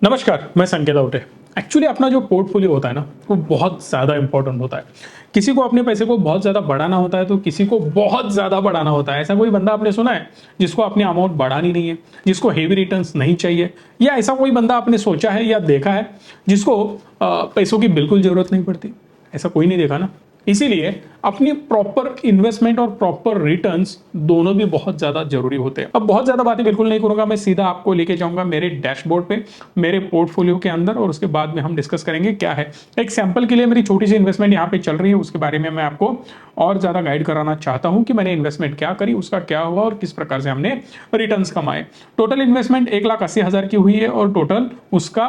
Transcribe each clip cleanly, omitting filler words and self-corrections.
नमस्कार, मैं संकेत आउटे। एक्चुअली अपना जो पोर्टफोलियो होता है ना, वो बहुत ज़्यादा इंपॉर्टेंट होता है। किसी को अपने पैसे को बहुत ज़्यादा बढ़ाना होता है, तो किसी को बहुत ज़्यादा बढ़ाना होता है। ऐसा कोई बंदा आपने सुना है जिसको अपनी अमाउंट बढ़ानी नहीं है, जिसको हेवी रिटर्न्स नहीं चाहिए? या ऐसा कोई बंदा आपने सोचा है या देखा है जिसको पैसों की बिल्कुल ज़रूरत नहीं पड़ती? ऐसा कोई नहीं देखा ना। इसीलिए अपनी प्रॉपर इन्वेस्टमेंट और प्रॉपर रिटर्न्स दोनों भी बहुत ज्यादा जरूरी होते हैं। अब बहुत ज्यादा बातें बिल्कुल नहीं करूंगा, मैं सीधा आपको लेके जाऊंगा मेरे डैशबोर्ड पे, मेरे पोर्टफोलियो के अंदर, और उसके बाद में हम डिस्कस करेंगे क्या है। एक सैंपल के लिए मेरी छोटी सी इन्वेस्टमेंट यहाँ पे चल रही है, उसके बारे में मैं आपको और ज्यादा गाइड कराना चाहता हूं कि मैंने इन्वेस्टमेंट क्या करी, उसका क्या हुआ और किस प्रकार से हमने रिटर्न्स कमाए। टोटल इन्वेस्टमेंट 1,80,000 की हुई है और टोटल उसका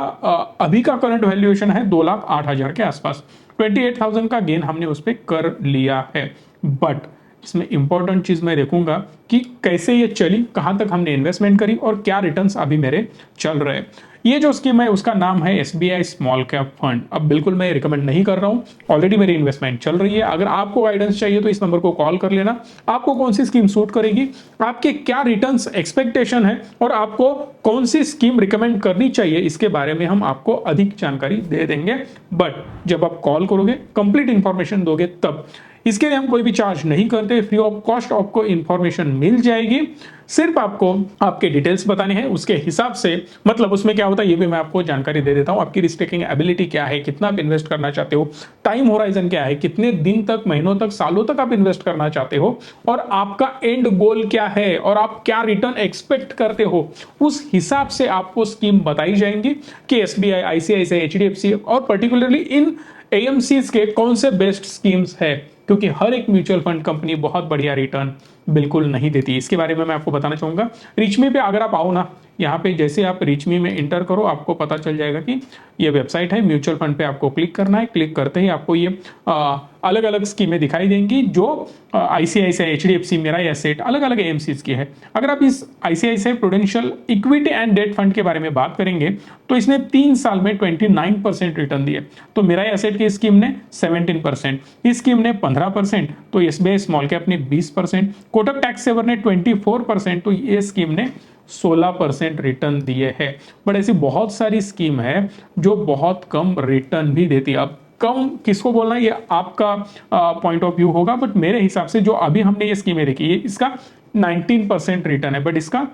अभी का करंट वैल्यूएशन है 2,08,000 के आसपास। 28,000 का गेन हमने उस पर कर लिया है। बट इसमें इंपॉर्टेंट चीज मैं देखूंगा कि कैसे ये चली, कहां तक हमने इन्वेस्टमेंट करी और क्या रिटर्न्स अभी मेरे चल रहे हैं। ये जो स्कीम है उसका नाम है SBI स्मॉल कैप फंड। अब बिल्कुल मैं रिकमेंड नहीं कर रहा हूं, ऑलरेडी मेरी इन्वेस्टमेंट चल रही है। अगर आपको गाइडेंस चाहिए तो इस नंबर को कॉल कर लेना। आपको कौन सी स्कीम सूट करेगी, आपके क्या रिटर्न्स एक्सपेक्टेशन है और आपको कौन सी स्कीम रिकमेंड करनी चाहिए, इसके बारे में हम आपको अधिक जानकारी दे देंगे। बट जब आप कॉल करोगे, कंप्लीट इंफॉर्मेशन दोगे तब। इसके लिए हम कोई भी चार्ज नहीं करते, फ्री ऑफ कॉस्ट आपको इंफॉर्मेशन मिल जाएगी। सिर्फ आपको आपके डिटेल्स बताने हैं, उसके हिसाब से, मतलब उसमें क्या होता है ये भी मैं आपको जानकारी दे देता हूं। आपकी रिस्क टेकिंग एबिलिटी क्या है, कितना आप इन्वेस्ट करना चाहते हो, टाइम होराइजन क्या है, कितने दिन तक, महीनों तक, सालों तक आप इन्वेस्ट करना चाहते हो, और आपका एंड गोल क्या है और आप क्या रिटर्न एक्सपेक्ट करते हो, उस हिसाब से आपको स्कीम बताई जाएंगी कि SBI, ICICI, HDFC और पर्टिकुलरली इन AMCs के कौन से बेस्ट स्कीम्स है। क्योंकि हर एक म्यूचुअल फंड कंपनी बहुत बढ़िया रिटर्न बिल्कुल नहीं देती। इसके बारे में मैं आपको बताना चाहूंगा। रिचमी पे अगर आप आओ ना, यहाँ पे जैसे आप रिचमी में इंटर करो, आपको पता चल जाएगा कि ये वेबसाइट है। म्यूचुअल फंड पे आपको क्लिक करना है। क्लिक करते ही आपको ये अलग अलग स्कीमें दिखाई देंगी जो ICICI, HDFC, मेरा एसेट, अलग अलग AMCs की है। अगर आप इस ICICI prudential equity and debt fund के बारे में बात करेंगे तो इसने 3 साल में 29% रिटर्न दिए। तो मेरा एसेट की स्कीम ने 17%, इस स्कीम ने 15%, तो SBI स्मॉल कैप ने 20%, कोटक टैक्स सेवर ने 24%, तो ये स्कीम ने 16% रिटर्न दिए हैं। बट ऐसी बहुत सारी स्कीम है जो बहुत कम रिटर्न भी देती है। अब कम किसको बोलना है ये आपका पॉइंट ऑफ व्यू होगा, बट मेरे हिसाब से जो अभी हमने ये स्कीमें देखी है, इसका 19% रिटर्न है, बट इसका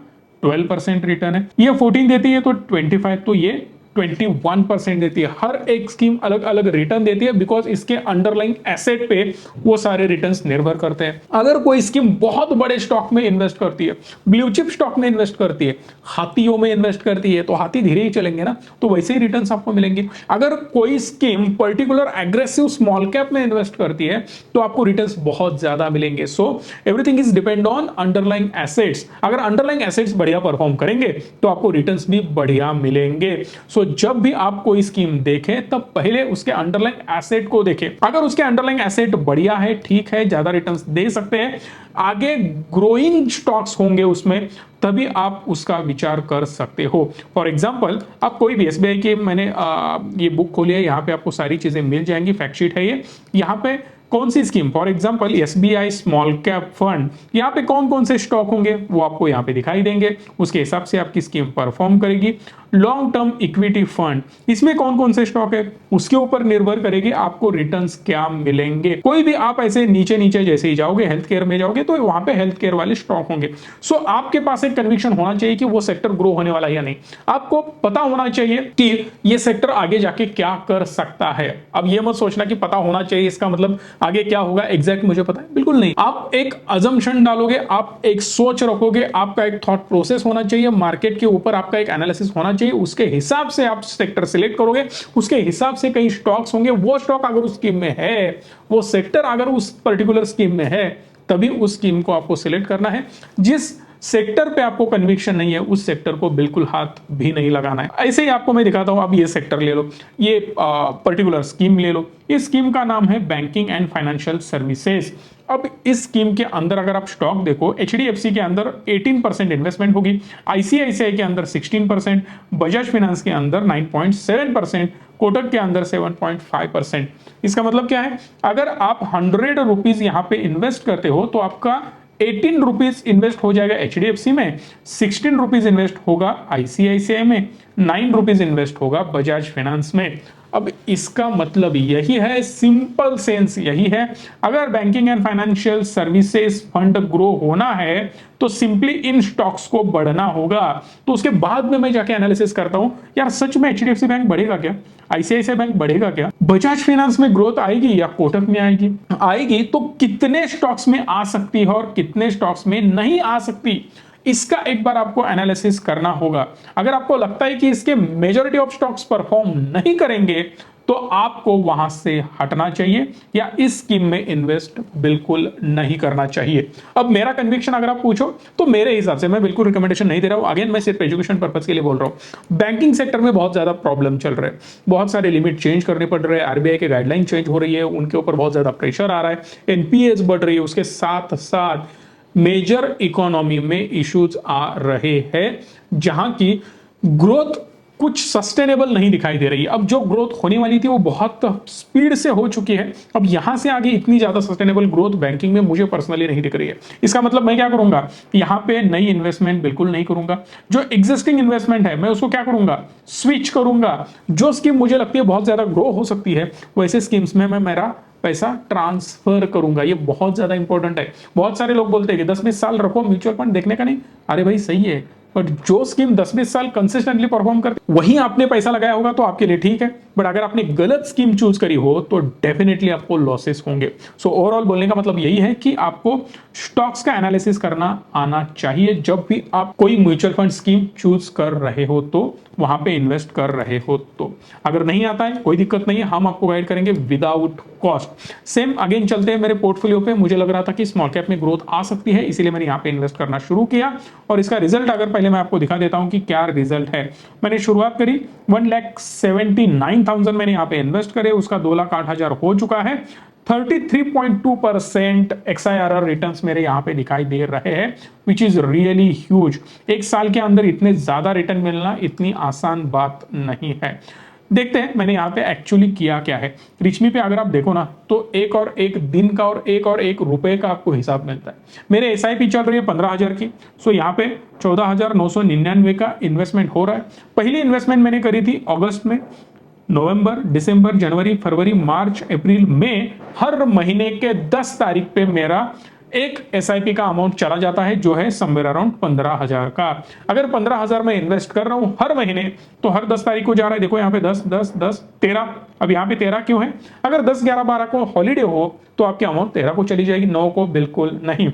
12% रिटर्न है। ये 14 देती है तो 25, तो ये 21% देती है। हर एक स्कीम अलग अलग रिटर्न देती है, बिकॉज इसके अंडरलाइंग एसेट पे वो सारे रिटर्न्स निर्भर करते हैं। अगर कोई स्कीम बहुत बड़े स्टॉक में इन्वेस्ट करती है, ब्लू चिप स्टॉक में इन्वेस्ट करती है, हाथियों में इन्वेस्ट करती है, तो हाथी धीरे ही चलेंगे ना, तो वैसे ही रिटर्न्स आपको मिलेंगे। अगर कोई scheme particular aggressive small cap में इन्वेस्ट करती है तो आपको रिटर्न्स बहुत ज्यादा मिलेंगे। So everything is depend on underlying assets. अगर अंडरलाइंग एसेट्स बढ़िया परफॉर्म करेंगे तो आपको रिटर्न्स भी बढ़िया मिलेंगे। सो जब भी आप कोई स्कीम देखें तब पहले उसके अंडरलाइंग एसेट को देखें। अगर उसके अंडरलाइंग एसेट बढ़िया है, ठीक है, ज्यादा रिटर्न्स दे सकते हैं, आगे ग्रोइंग स्टॉक्स होंगे उसमें, तभी आप उसका विचार कर सकते हो। फॉर एग्जांपल आप कोई भी SBI की, मैंने ये बुक खोली है, यहाँ पे आपको सारी चीजें मिल जाएंगी, फैक्टशीट है ये। यहाँ पे कौन सी scheme, for example SBI small cap fund, यहाँ पे कौन कौन से स्टॉक होंगे वो आपको यहाँ पे दिखाई देंगे, उसके हिसाब से आपकी स्कीम परफॉर्म करेगी। लॉन्ग टर्म इक्विटी फंड, इसमें कौन कौन से स्टॉक है उसके ऊपर निर्भर करेगी आपको रिटर्न्स क्या मिलेंगे। कोई भी आप ऐसे नीचे नीचे जैसे ही जाओगे, हेल्थ केयर में जाओगे तो वहां पे हेल्थ केयर वाले स्टॉक होंगे। सो आपके पास एक कन्विक्शन होना चाहिए कि वो सेक्टर ग्रो होने वाला है या नहीं। आपको पता होना चाहिए कि ये सेक्टर आगे जाके क्या कर सकता है। अब ये मत सोचना कि पता होना चाहिए इसका मतलब आगे क्या होगा एग्जैक्ट मुझे पता है, बिल्कुल नहीं। आप एक अजम्पशन डालोगे, आप एक सोच रखोगे, आपका एक थॉट प्रोसेस होना चाहिए, मार्केट के ऊपर आपका एक एनालिसिस होना चाहिए, उसके हिसाब से आप सेक्टर सिलेक्ट करोगे, उसके हिसाब से कई स्टॉक्स होंगे। वो स्टॉक अगर उस स्कीम में है, वो सेक्टर अगर उस पर्टिकुलर स्कीम में है, तभी उस स्कीम को आपको सिलेक्ट करना है। जिस सेक्टर पे आपको कन्विक्शन नहीं है उस सेक्टर को बिल्कुल हाथ भी नहीं लगाना है। ऐसे ही आपको मैं दिखाता हूं। अब ये सेक्टर ले लो, ये पर्टिकुलर स्कीम ले लो। इस स्कीम का नाम है बैंकिंग एंड फाइनेंशियल सर्विसेज। अब इस स्कीम के अंदर अगर आप स्टॉक देखो, HDFC के अंदर 18% इन्वेस्टमेंट होगी, ICICI के अंदर 16%, बजाज फाइनेंस के अंदर 9.7%, कोटक के अंदर 7.5%। इसका मतलब क्या है, अगर आप 100 रुपीज यहां पे इन्वेस्ट करते हो तो आपका ₹18 इन्वेस्ट हो जाएगा HDFC में, ₹16 इन्वेस्ट होगा ICICI में, ₹9 इन्वेस्ट होगा बजाज फाइनेंस में। अब इसका मतलब यही है, सिंपल सेंस यही है, अगर banking and financial services fund grow होना है तो सिंपली इन स्टॉक्स को बढ़ना होगा। तो उसके बाद में मैं जाके एनालिसिस करता हूं यार सच में HDFC बैंक बढ़ेगा क्या, ICICI बैंक बढ़ेगा क्या, बजाज फाइनेंस में ग्रोथ आएगी या कोटक में आएगी तो कितने स्टॉक्स में आ सकती है और कितने स्टॉक्स में नहीं आ सकती, इसका एक बार आपको एनालिसिस करना होगा। अगर आपको लगता है कि इसके मेजॉरिटी ऑफ स्टॉक्स परफॉर्म नहीं करेंगे तो आपको वहां से हटना चाहिए या इस स्कीम में इन्वेस्ट बिल्कुल नहीं करना चाहिए। अब मेरा कन्विक्शन अगर आप पूछो तो मेरे हिसाब से मैं बिल्कुल रिकमेंडेशन नहीं दे रहा हूं, अगेन मैं सिर्फ एजुकेशन पर्पस के लिए बोल रहा हूं। बैंकिंग सेक्टर में बहुत ज्यादा प्रॉब्लम चल रहे हैं, बहुत सारे लिमिट चेंज करने पड़ रहे हैं, RBI के गाइडलाइन चेंज हो रही है, उनके ऊपर बहुत ज्यादा प्रेशर आ रहा है, NPAs बढ़ रही है, उसके साथ साथ मेजर इकोनॉमी में इश्यूज आ रहे हैं जहां की ग्रोथ कुछ सस्टेनेबल नहीं दिखाई दे रही। अब जो ग्रोथ होने वाली थी वो बहुत स्पीड से हो चुकी है, अब यहां से आगे इतनी ज्यादा सस्टेनेबल ग्रोथ बैंकिंग में मुझे पर्सनली नहीं दिख रही है। इसका मतलब मैं क्या करूंगा, यहां पे नई इन्वेस्टमेंट बिल्कुल नहीं करूंगा, जो एग्जिस्टिंग इन्वेस्टमेंट है मैं उसको क्या करूंगा, स्विच करूंगा। जो स्कीम मुझे लगती है बहुत ज्यादा ग्रो हो सकती है वैसे स्कीम्स में मैं मेरा पैसा ट्रांसफर करूंगा। ये बहुत ज्यादा इंपॉर्टेंट है। बहुत सारे लोग बोलते हैं कि 10-20 साल रखो म्यूचुअल फंड देखने का नहीं, अरे भाई सही है, बट जो स्कीम 10-20 साल कंसिस्टेंटली परफॉर्म करती वहीं आपने पैसा लगाया होगा तो आपके लिए ठीक है, बट अगर आपने गलत स्कीम चूज करी हो तो डेफिनेटली आपको लॉसेस होंगे। सो ओवरऑल बोलने का मतलब यही है कि आपको स्टॉक्स का एनालिसिस करना आना चाहिए जब भी आप कोई म्यूचुअल फंड स्कीम चूज कर रहे हो तो, वहां पे इन्वेस्ट कर रहे हो तो। अगर नहीं आता है कोई दिक्कत नहीं है, हम आपको गाइड करेंगे विदाउट कॉस्ट। सेम अगेन चलते हैं मेरे पोर्टफोलियो पे, मुझे लग रहा था कि स्मॉल कैप में ग्रोथ आ सकती है इसीलिए मैंने यहाँ पे इन्वेस्ट करना शुरू किया और इसका रिजल्ट अगर पहले मैं आपको दिखा देता हूं कि क्या रिजल्ट है। मैंने शुरुआत करी 1,79,000 मैंने यहाँ पे इन्वेस्ट करे, उसका 2,08,000 हो चुका है। 33.2% XIRR रिटर्न्स मेरे यहाँ पे दिखाई दे रहे हैं, विच इज रियली ह्यूज। एक साल के अंदर इतने ज्यादा रिटर्न मिलना इतनी आसान बात नहीं है। देखते हैं मैंने यहाँ पे एक्चुअली किया क्या है। रिचमी पे अगर आप देखो ना तो एक और एक दिन का और एक रुपए का आपको हिसाब मिलता है। मेरे SIP चल रही है 15,000 की, सो यहाँ पे 14,999 का इन्वेस्टमेंट हो रहा है। पहली इन्वेस्टमेंट मैंने करी थी अगस्त में, नवंबर, दिसंबर, जनवरी, फरवरी, मार्च, अप्रैल, मई, हर महीने के 10 तारीख पे मेरा एक SIP का अमाउंट चला जाता है जो है समवेयर अराउंड 15,000 का। अगर 15,000 में इन्वेस्ट कर रहा हूं हर महीने तो हर 10 तारीख को जा रहा है, देखो यहाँ पे 10, 10, 10, 13। अब यहाँ पे 13 क्यों है, अगर 10, 11, 12 को हॉलीडे हो तो आपकी अमाउंट 13 को चली जाएगी, 9 को बिल्कुल नहीं।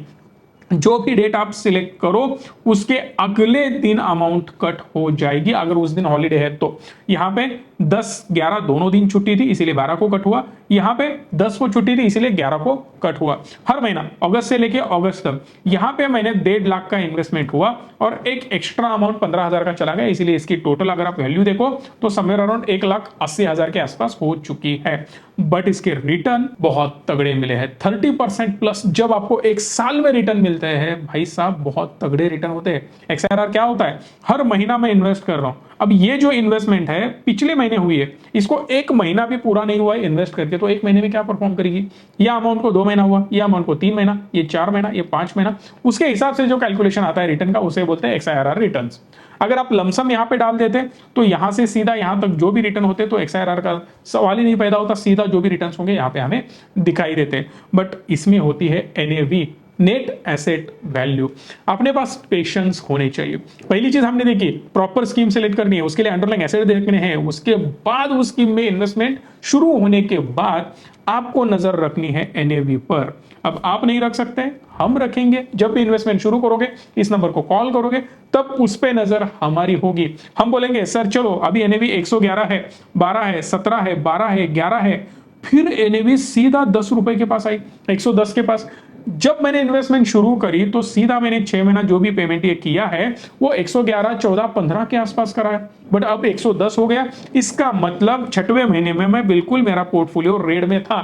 जो भी डेट आप सिलेक्ट करो उसके अगले दिन अमाउंट कट हो जाएगी अगर उस दिन हॉलीडे है तो। यहाँ पे 10, 11 दोनों दिन छुट्टी थी इसीलिए 12 को कट हुआ, यहाँ पे 10 को छुट्टी थी इसीलिए 11 को कट हुआ। हर महीना अगस्त से लेके अगस्त तक यहाँ पे मैंने 1.5 लाख का इन्वेस्टमेंट हुआ और एक एक्स्ट्रा अमाउंट 15,000 का चला गया, इसीलिए इसकी टोटल अगर आप वैल्यू देखो तो समवेयर अराउंड 1,80,000 के आसपास हो चुकी है। बट इसके रिटर्न बहुत तगड़े मिले हैं, 30% प्लस। जब आपको एक साल में रिटर्न मिलते हैं भाई साहब बहुत तगड़े रिटर्न होते हैं। XIRR क्या होता है, हर महीना मैं इन्वेस्ट कर रहा हूं। अब ये जो इन्वेस्टमेंट है पिछले महीने हुई है, इसको एक महीना भी पूरा नहीं हुआ है इन्वेस्ट करके, तो एक महीने में क्या परफॉर्म करेगी। या अमाउंट को 2 महीना हुआ, या अमाउंट को 3 महीना, ये 4 महीना, ये 5 महीना, उसके हिसाब से जो कैलकुलेशन आता है रिटर्न का उसे बोलते हैं XIRR रिटर्न्स। अगर आप लमसम यहाँ पे डाल देते तो यहां से सीधा यहां तक जो भी रिटर्न होते तो XIRR का सवाल ही नहीं पैदा होता, सीधा जो भी रिटर्न्स होंगे यहाँ पे हमें दिखाई देते। बट इसमें होती है NAV, नेट एसेट वैल्यू। अपने पास पेशेंस होने चाहिए। पहली चीज हमने देखी प्रॉपर स्कीम सेलेक्ट करनी है, उसके लिए अंडरलाइंग एसेट देखने हैं, उसके बाद उस स्कीम में इन्वेस्टमेंट शुरू होने के बाद आपको नजर रखनी है NAV पर। अब आप नहीं रख सकते, हम रखेंगे। जब भी इन्वेस्टमेंट शुरू करोगे इस नंबर को कॉल करोगे तब उस पे नजर हमारी होगी। हम बोलेंगे सर चलो अभी NAV 111 है, 12 है, 17 है, 12 है, 11 है, फिर NAV सीधा 10 रुपए के पास आई, 110 के पास। जब मैंने इन्वेस्टमेंट शुरू करी तो सीधा मैंने 6 महीना जो भी पेमेंट ये किया है वो 111, 14, 15 के आसपास कराया, बट अब 110 हो गया। इसका मतलब 6वें महीने में मैं बिल्कुल मेरा पोर्टफोलियो रेड में था।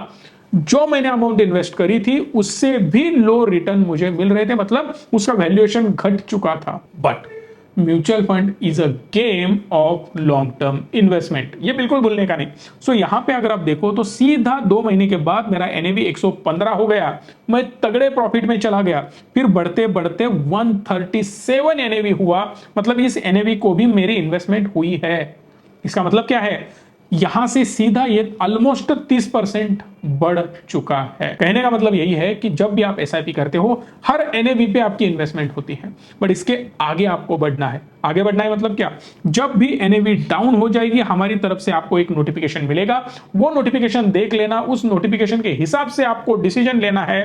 जो मैंने अमाउंट इन्वेस्ट करी थी उससे भी लो रिटर्न मुझे मिल रहे थे, मतलब उसका वैल्यूएशन घट चुका था। But mutual fund is a game of long term investment, ये बिल्कुल भूलने का नहीं। सो यहां पे अगर आप देखो तो सीधा 2 महीने के बाद मेरा एनएवी 115 हो गया, मैं तगड़े प्रॉफिट में चला गया, फिर बढ़ते बढ़ते 137 एनएवी हुआ, मतलब इस एनएवी को भी मेरी इन्वेस्टमेंट हुई है। इसका मतलब क्या है, यहां से सीधा ये ऑलमोस्ट 30% बढ़ चुका है। कहने का मतलब यही है कि जब भी आप एसआईपी करते हो, हर एनएवी पे आपकी इन्वेस्टमेंट होती है, बट इसके आगे आपको बढ़ना है। आगे बढ़ना है मतलब क्या, जब भी एनएवी डाउन हो जाएगी हमारी तरफ से आपको एक नोटिफिकेशन मिलेगा, वो नोटिफिकेशन देख लेना, उस नोटिफिकेशन के हिसाब से आपको डिसीजन लेना है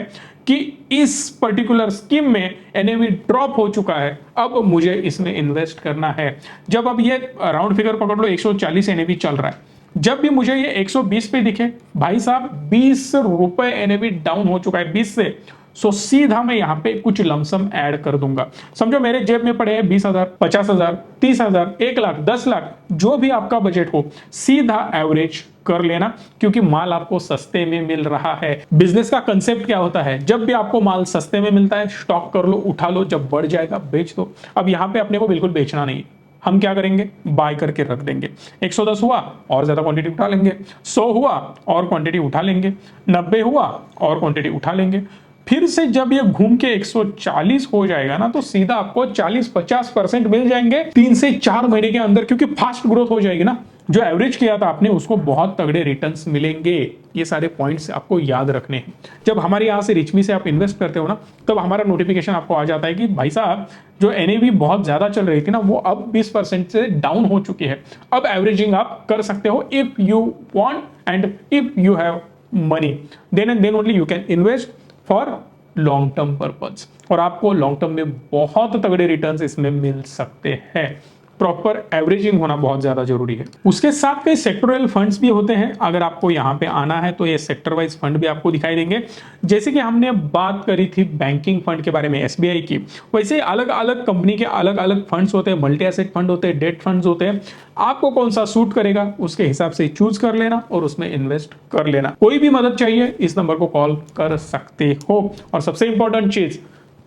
कि इस पर्टिकुलर स्कीम में एनएवी ड्रॉप हो चुका है, अब मुझे इसमें इन्वेस्ट करना है। जब अब ये राउंड फिगर पकड़ लो 140 एनएवी चल रहा है, जब भी मुझे ये 120 पे दिखे, भाई साहब 20 रुपए एनएवी डाउन हो चुका है 20 से, सो सीधा मैं यहां पे कुछ लमसम ऐड कर दूंगा। समझो मेरे जेब में पड़े हैं 20,000, 50,000, 30,000, 1 लाख, 10 लाख, जो भी आपका बजट हो, सीधा एवरेज कर लेना, क्योंकि माल आपको सस्ते में मिल रहा है। बिजनेस का कंसेप्ट क्या होता है, जब भी आपको माल सस्ते में मिलता है स्टॉक कर लो, उठा लो, जब बढ़ जाएगा बेच दो। अब यहां पे अपने को बिल्कुल बेचना नहीं, हम क्या करेंगे, बाय करके रख देंगे। 110 हुआ और ज्यादा क्वांटिटी उठा लेंगे, 100 हुआ और क्वांटिटी उठा लेंगे, 90 हुआ और क्वांटिटी उठा लेंगे। फिर से जब ये घूम के 140 हो जाएगा ना, तो सीधा आपको 40-50% मिल जाएंगे 3 से 4 महीने के अंदर, क्योंकि फास्ट ग्रोथ हो जाएगी ना। जो एवरेज किया था आपने उसको बहुत तगड़े रिटर्न्स मिलेंगे। ये सारे पॉइंट्स आपको याद रखने हैं। जब हमारे यहाँ से रिचमी से आप इन्वेस्ट करते हो ना, तब हमारा नोटिफिकेशन आपको आ जाता है कि भाई साहब जो एनएवी बहुत ज्यादा चल रही थी ना, वो अब 20% से डाउन हो चुकी है, अब एवरेजिंग आप कर सकते हो if you want and if you have money, then and then only you can invest for long term purpose, और आपको लॉन्ग टर्म में बहुत तगड़े रिटर्न्स इसमें मिल सकते हैं। प्रॉपर एवरेजिंग होना बहुत ज्यादा जरूरी है। उसके साथ कई सेक्टोरल फंड्स भी होते हैं, अगर आपको यहाँ पे आना है तो ये सेक्टर वाइज फंड भी आपको दिखाई देंगे। जैसे कि हमने बात करी थी बैंकिंग फंड के बारे में एसबीआई की, वैसे अलग अलग कंपनी के अलग अलग फंड्स होते हैं, मल्टी एसेट फंड होते हैं, डेट फंड्स होते हैं। आपको कौन सा सूट करेगा उसके हिसाब से चूज कर लेना और उसमें इन्वेस्ट कर लेना। कोई भी मदद चाहिए इस नंबर को कॉल कर सकते हो। और सबसे इंपॉर्टेंट चीज,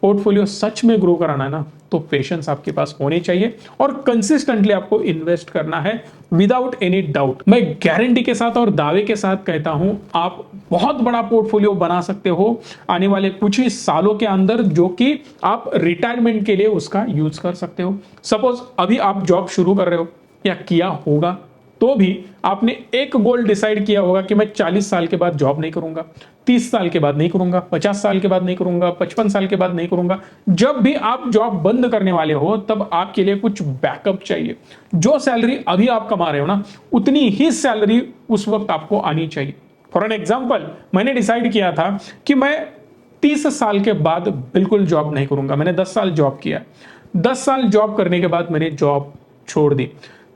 पोर्टफोलियो सच में ग्रो कराना है ना, तो पेशेंस आपके पास होनी चाहिए और कंसिस्टेंटली आपको इन्वेस्ट करना है विदाउट एनी डाउट। मैं गारंटी के साथ और दावे के साथ कहता हूं, आप बहुत बड़ा पोर्टफोलियो बना सकते हो आने वाले कुछ ही सालों के अंदर, जो कि आप रिटायरमेंट के लिए उसका यूज कर सकते हो। सपोज अभी आप जॉब शुरू कर रहे हो या किया होगा, तो भी आपने एक गोल डिसाइड किया होगा कि मैं 40 साल के बाद जॉब नहीं करूंगा, 30 साल के बाद नहीं करूंगा, 50 साल के बाद नहीं करूंगा, 55 साल के बाद नहीं करूंगा। जब भी आप जॉब बंद करने वाले हो, तब आपके लिए कुछ बैकअप चाहिए। जो सैलरी अभी आप कमा रहे हो ना, उतनी ही सैलरी उस वक्त आपको आनी चाहिए। फॉर एन एग्जाम्पल, मैंने डिसाइड किया था कि मैं 30 साल के बाद बिल्कुल जॉब नहीं करूंगा। मैंने 10 साल जॉब किया, 10 साल जॉब करने के बाद मैंने जॉब छोड़ दी।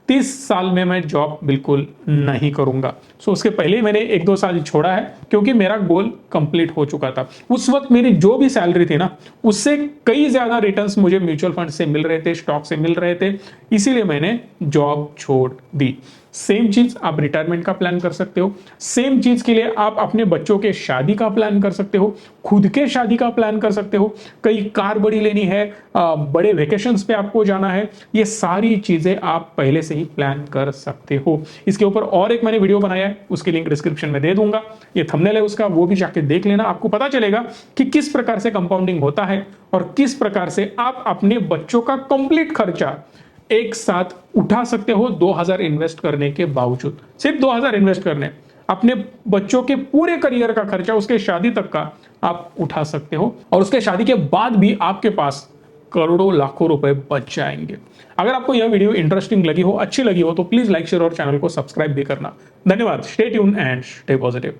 30 साल में मैं जॉब बिल्कुल नहीं करूंगा। सो उसके पहले ही मैंने 1-2 साल छोड़ा है, क्योंकि मेरा गोल कंप्लीट हो चुका था। उस वक्त मेरी जो भी सैलरी थी ना, उससे कई ज्यादा रिटर्न्स मुझे म्यूचुअल फंड से मिल रहे थे, स्टॉक से मिल रहे थे, इसीलिए मैंने जॉब छोड़ दी। सेम चीज आप रिटायरमेंट का प्लान कर सकते हो। सेम चीज के लिए आप अपने बच्चों के शादी का प्लान कर सकते हो, खुद के शादी का प्लान कर सकते हो, कई कार बड़ी लेनी है, बड़े वेकेशंस पे आपको जाना है, ये सारी चीजें आप पहले से ही प्लान कर सकते हो। इसके ऊपर और एक मैंने वीडियो बनाया है, उसकी लिंक डिस्क्रिप्शन में दे दूंगा। ये थंबनेल है उसका, वो भी जाके देख लेना। आपको पता चलेगा कि किस प्रकार से कंपाउंडिंग होता है और किस प्रकार से आप अपने बच्चों का कंप्लीट खर्चा एक साथ उठा सकते हो 2000 इन्वेस्ट करने के बावजूद। सिर्फ 2000 इन्वेस्ट करने, अपने बच्चों के पूरे करियर का खर्चा, उसके शादी तक का आप उठा सकते हो, और उसके शादी के बाद भी आपके पास करोड़ों लाखों रुपए बच जाएंगे। अगर आपको यह वीडियो इंटरेस्टिंग लगी हो, अच्छी लगी हो, तो प्लीज लाइक, शेयर और चैनल को सब्सक्राइब भी करना। धन्यवाद। Stay tune and stay positive.